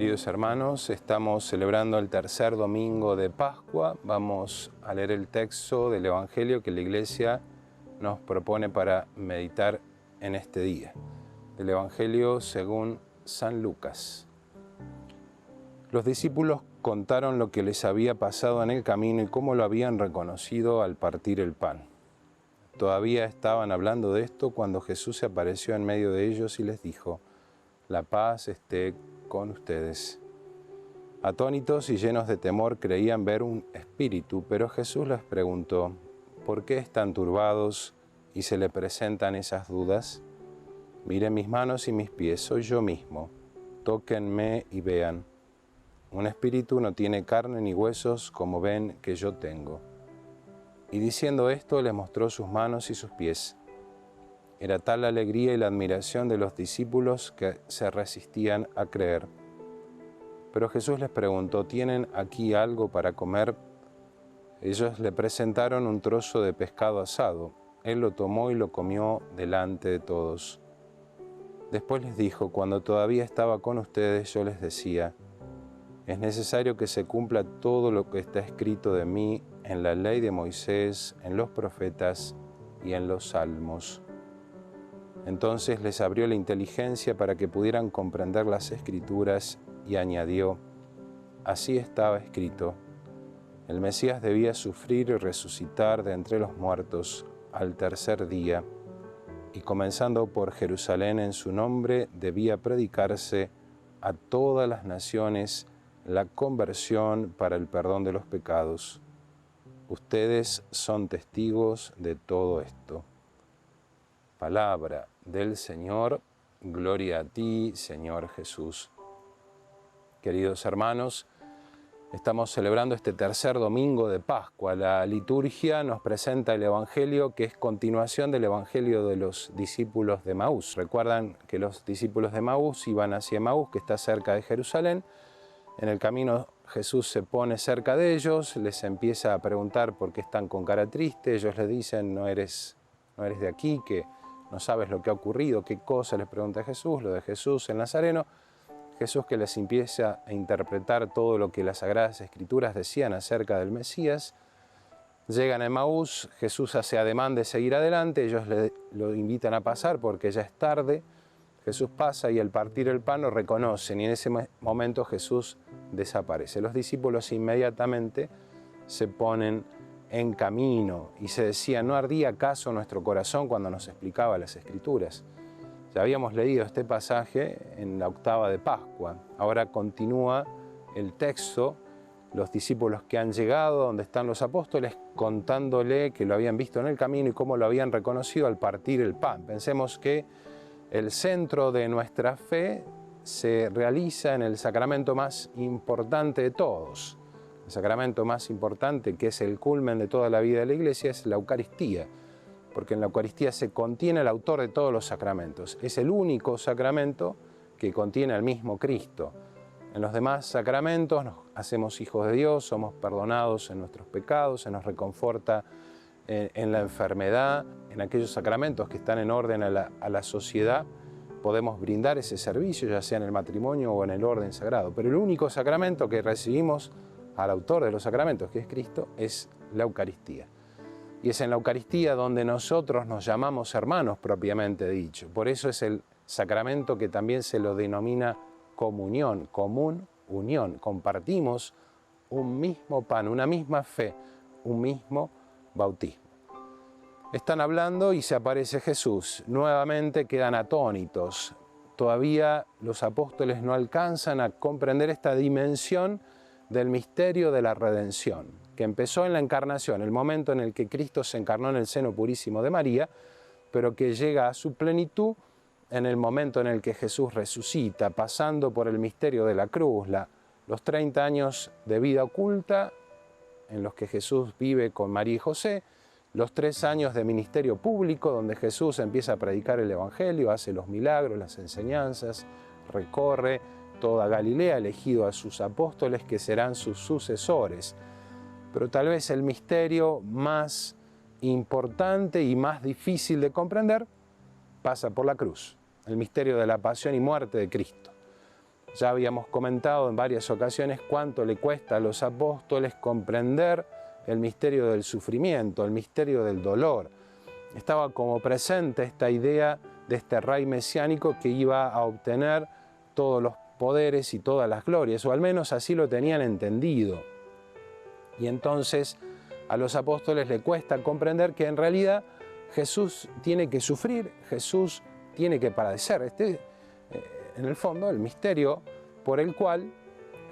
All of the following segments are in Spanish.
Queridos hermanos, estamos celebrando el tercer domingo de Pascua. Vamos a leer el texto del Evangelio que la Iglesia nos propone para meditar en este día. Del Evangelio según San Lucas. Los discípulos contaron lo que les había pasado en el camino y cómo lo habían reconocido al partir el pan. Todavía estaban hablando de esto cuando Jesús se apareció en medio de ellos y les dijo: «La paz esté con ustedes». Atónitos y llenos de temor creían ver un espíritu, pero Jesús les preguntó: «¿Por qué están turbados y se le presentan esas dudas? Miren mis manos y mis pies, soy yo mismo. Tóquenme y vean. Un espíritu no tiene carne ni huesos como ven que yo tengo». Y diciendo esto, les mostró sus manos y sus pies. Era tal la alegría y la admiración de los discípulos que se resistían a creer. Pero Jesús les preguntó: ¿tienen aquí algo para comer? Ellos le presentaron un trozo de pescado asado. Él lo tomó y lo comió delante de todos. Después les dijo: cuando todavía estaba con ustedes, yo les decía: es necesario que se cumpla todo lo que está escrito de mí en la ley de Moisés, en los profetas y en los salmos. Entonces les abrió la inteligencia para que pudieran comprender las Escrituras y añadió: así estaba escrito, el Mesías debía sufrir y resucitar de entre los muertos al tercer día, y comenzando por Jerusalén en su nombre debía predicarse a todas las naciones la conversión para el perdón de los pecados. Ustedes son testigos de todo esto. Palabra del Señor, gloria a ti, Señor Jesús. Queridos hermanos, estamos celebrando este tercer domingo de Pascua. La liturgia nos presenta el Evangelio que es continuación del Evangelio de los discípulos de Emaús. Recuerdan que los discípulos de Emaús iban hacia Emaús, que está cerca de Jerusalén. En el camino Jesús se pone cerca de ellos, les empieza a preguntar por qué están con cara triste. Ellos le dicen: no eres de aquí, que no sabes lo que ha ocurrido, qué cosa, les pregunta Jesús, lo de Jesús el Nazareno. Jesús que les empieza a interpretar todo lo que las Sagradas Escrituras decían acerca del Mesías. Llegan a Emaús, Jesús hace ademán de seguir adelante, ellos lo invitan a pasar porque ya es tarde. Jesús pasa y al partir el pan lo reconocen y en ese momento Jesús desaparece. Los discípulos inmediatamente se ponen en camino y se decían: ¿no ardía acaso nuestro corazón cuando nos explicaba las Escrituras? Ya habíamos leído este pasaje en la octava de Pascua. Ahora continúa el texto, los discípulos que han llegado, donde están los apóstoles, contándole que lo habían visto en el camino y cómo lo habían reconocido al partir el pan. Pensemos que el centro de nuestra fe se realiza en el sacramento más importante de todos. El sacramento más importante, que es el culmen de toda la vida de la Iglesia, es la Eucaristía, porque en la Eucaristía se contiene el autor de todos los sacramentos. Es el único sacramento que contiene al mismo Cristo. En los demás sacramentos nos hacemos hijos de Dios, somos perdonados en nuestros pecados, se nos reconforta en la enfermedad. En aquellos sacramentos que están en orden a la sociedad podemos brindar ese servicio, ya sea en el matrimonio o en el orden sagrado. Pero el único sacramento que recibimos al autor de los sacramentos, que es Cristo, es la Eucaristía. Y es en la Eucaristía donde nosotros nos llamamos hermanos propiamente dicho. Por eso es el sacramento que también se lo denomina comunión, común, unión. Compartimos un mismo pan, una misma fe, un mismo bautismo. Están hablando y se aparece Jesús. Nuevamente quedan atónitos. Todavía los apóstoles no alcanzan a comprender esta dimensión del misterio de la redención, que empezó en la encarnación, el momento en el que Cristo se encarnó en el seno purísimo de María, pero que llega a su plenitud en el momento en el que Jesús resucita, pasando por el misterio de la cruz, los 30 años de vida oculta en los que Jesús vive con María y José, los 3 años de ministerio público donde Jesús empieza a predicar el Evangelio, hace los milagros, las enseñanzas, recorre toda Galilea, elegido a sus apóstoles que serán sus sucesores. Pero tal vez el misterio más importante y más difícil de comprender pasa por la cruz, el misterio de la pasión y muerte de Cristo. Ya habíamos comentado en varias ocasiones cuánto le cuesta a los apóstoles comprender el misterio del sufrimiento, el misterio del dolor. Estaba como presente esta idea de este rey mesiánico que iba a obtener todos los poderes y todas las glorias, o al menos así lo tenían entendido. Y entonces a los apóstoles les cuesta comprender que en realidad Jesús tiene que sufrir, Jesús tiene que padecer. En el fondo, el misterio por el cual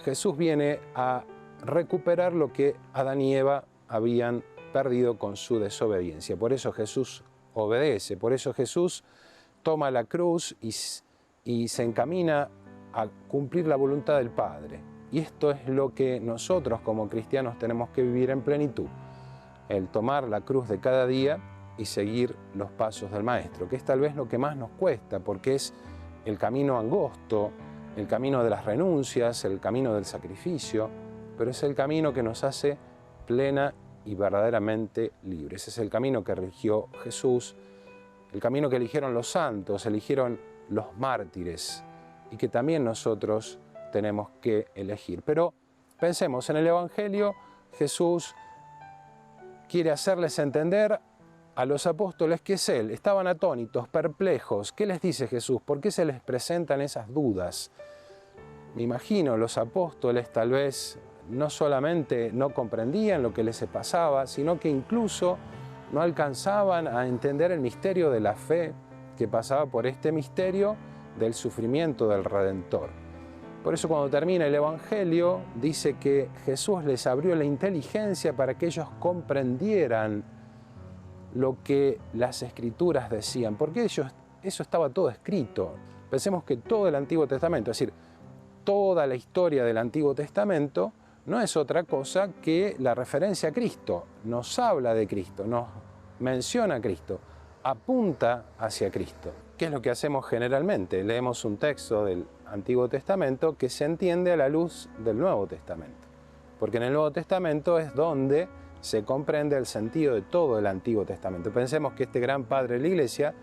Jesús viene a recuperar lo que Adán y Eva habían perdido con su desobediencia. Por eso Jesús obedece, por eso Jesús toma la cruz y se encamina a cumplir la voluntad del Padre. Y esto es lo que nosotros como cristianos tenemos que vivir en plenitud, el tomar la cruz de cada día y seguir los pasos del Maestro, que es tal vez lo que más nos cuesta, porque es el camino angosto, el camino de las renuncias, el camino del sacrificio, pero es el camino que nos hace plena y verdaderamente libres. Es el camino que eligió Jesús, el camino que eligieron los santos, eligieron los mártires, y que también nosotros tenemos que elegir. Pero pensemos, en el Evangelio Jesús quiere hacerles entender a los apóstoles que es Él. Estaban atónitos, perplejos. ¿Qué les dice Jesús? ¿Por qué se les presentan esas dudas? Me imagino, los apóstoles tal vez no solamente no comprendían lo que les pasaba, sino que incluso no alcanzaban a entender el misterio de la fe que pasaba por este misterio del sufrimiento del Redentor. Por eso cuando termina el Evangelio dice que Jesús les abrió la inteligencia para que ellos comprendieran lo que las Escrituras decían, porque eso estaba todo escrito. Pensemos que todo el Antiguo Testamento, es decir, toda la historia del Antiguo Testamento no es otra cosa que la referencia a Cristo. Nos habla de Cristo, nos menciona a Cristo, apunta hacia Cristo. ¿Qué es lo que hacemos generalmente? Leemos un texto del Antiguo Testamento que se entiende a la luz del Nuevo Testamento. Porque en el Nuevo Testamento es donde se comprende el sentido de todo el Antiguo Testamento. Pensemos que este gran padre de la Iglesia,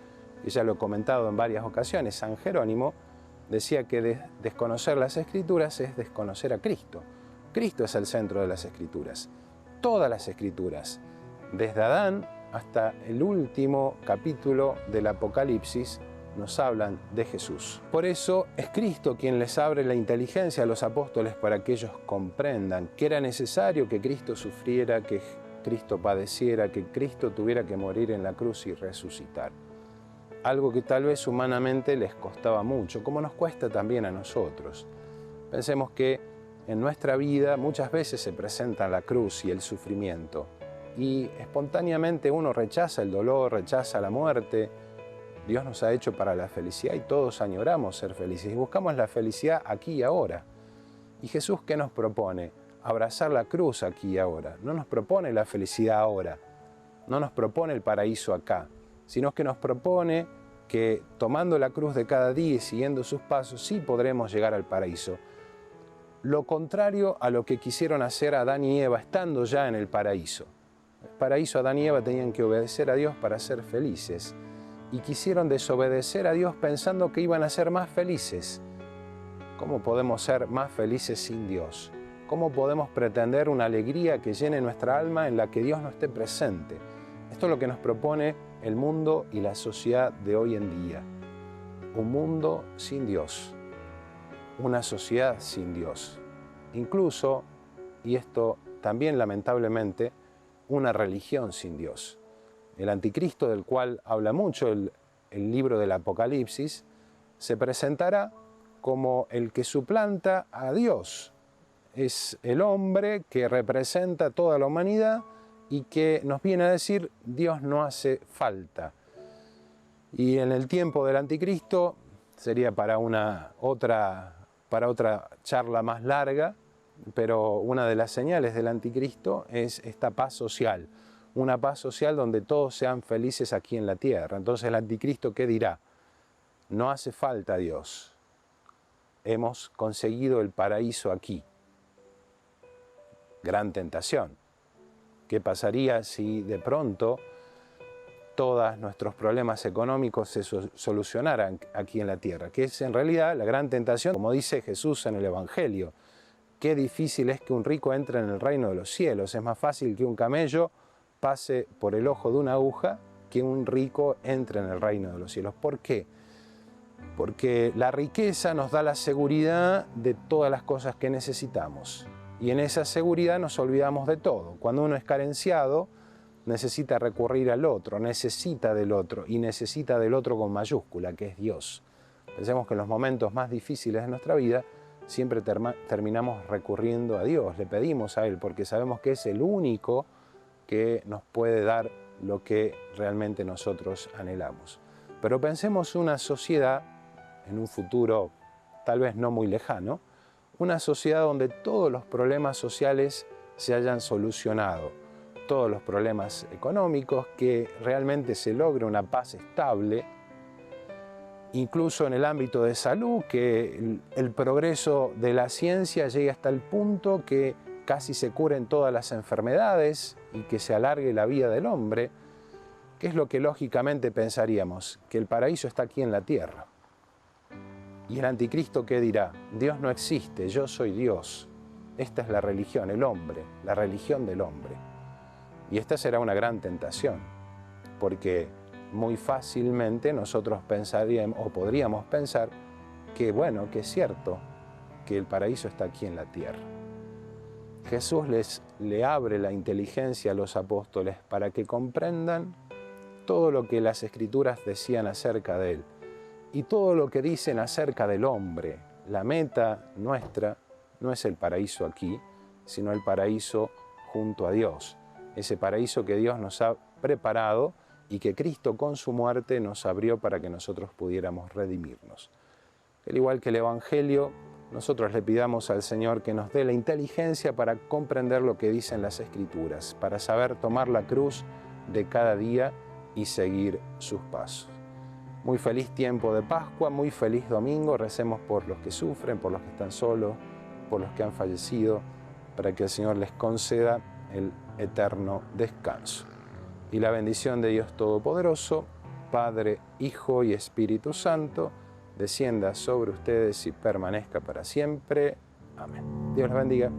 y ya lo he comentado en varias ocasiones, San Jerónimo, decía que desconocer las Escrituras es desconocer a Cristo. Cristo es el centro de las Escrituras. Todas las Escrituras, desde Adán hasta el último capítulo del Apocalipsis, nos hablan de Jesús. Por eso es Cristo quien les abre la inteligencia a los apóstoles para que ellos comprendan que era necesario que Cristo sufriera, que Cristo padeciera, que Cristo tuviera que morir en la cruz y resucitar. Algo que tal vez humanamente les costaba mucho, como nos cuesta también a nosotros. Pensemos que en nuestra vida muchas veces se presenta la cruz y el sufrimiento, y espontáneamente uno rechaza el dolor, rechaza la muerte. Dios nos ha hecho para la felicidad y todos añoramos ser felices y buscamos la felicidad aquí y ahora. ¿Y Jesús qué nos propone? Abrazar la cruz aquí y ahora. No nos propone la felicidad ahora, no nos propone el paraíso acá, sino que nos propone que tomando la cruz de cada día y siguiendo sus pasos, sí podremos llegar al paraíso. Lo contrario a lo que quisieron hacer Adán y Eva estando ya en el paraíso. El paraíso, Adán y Eva tenían que obedecer a Dios para ser felices. Y quisieron desobedecer a Dios pensando que iban a ser más felices. ¿Cómo podemos ser más felices sin Dios? ¿Cómo podemos pretender una alegría que llene nuestra alma en la que Dios no esté presente? Esto es lo que nos propone el mundo y la sociedad de hoy en día. Un mundo sin Dios, una sociedad sin Dios. Incluso, y esto también lamentablemente, una religión sin Dios. El anticristo, del cual habla mucho el libro del Apocalipsis, se presentará como el que suplanta a Dios. Es el hombre que representa toda la humanidad y que nos viene a decir, Dios no hace falta. Y en el tiempo del anticristo, sería para otra charla más larga, pero una de las señales del anticristo es esta paz social. Una paz social donde todos sean felices aquí en la tierra. Entonces el anticristo, ¿qué dirá? No hace falta Dios. Hemos conseguido el paraíso aquí. Gran tentación. ¿Qué pasaría si de pronto todos nuestros problemas económicos se solucionaran aquí en la tierra, que es en realidad la gran tentación, como dice Jesús en el Evangelio. Qué difícil es que un rico entre en el reino de los cielos. Es más fácil que un camello pase por el ojo de una aguja que un rico entre en el reino de los cielos. ¿Por qué? Porque la riqueza nos da la seguridad de todas las cosas que necesitamos. Y en esa seguridad nos olvidamos de todo. Cuando uno es carenciado, necesita recurrir al otro, necesita del otro, y necesita del otro con mayúscula, que es Dios. Pensemos que en los momentos más difíciles de nuestra vida siempre terminamos recurriendo a Dios, le pedimos a Él, porque sabemos que es el único que nos puede dar lo que realmente nosotros anhelamos. Pero pensemos una sociedad, en un futuro tal vez no muy lejano, una sociedad donde todos los problemas sociales se hayan solucionado, todos los problemas económicos, que realmente se logre una paz estable, incluso en el ámbito de salud, que el progreso de la ciencia llegue hasta el punto que casi se curen todas las enfermedades y que se alargue la vida del hombre. ¿Qué es lo que lógicamente pensaríamos? Que el paraíso está aquí en la tierra. ¿Y el anticristo qué dirá? Dios no existe, yo soy Dios. Esta es la religión, el hombre, la religión del hombre. Y esta será una gran tentación, porque muy fácilmente nosotros pensaríamos o podríamos pensar que, bueno, que es cierto, que el paraíso está aquí en la tierra. Jesús le abre la inteligencia a los apóstoles para que comprendan todo lo que las Escrituras decían acerca de Él y todo lo que dicen acerca del hombre. La meta nuestra no es el paraíso aquí, sino el paraíso junto a Dios. Ese paraíso que Dios nos ha preparado y que Cristo con su muerte nos abrió para que nosotros pudiéramos redimirnos. Al igual que el Evangelio, nosotros le pidamos al Señor que nos dé la inteligencia para comprender lo que dicen las Escrituras, para saber tomar la cruz de cada día y seguir sus pasos. Muy feliz tiempo de Pascua, muy feliz domingo. Recemos por los que sufren, por los que están solos, por los que han fallecido, para que el Señor les conceda el eterno descanso. Y la bendición de Dios Todopoderoso, Padre, Hijo y Espíritu Santo, descienda sobre ustedes y permanezca para siempre. Amén. Dios los bendiga.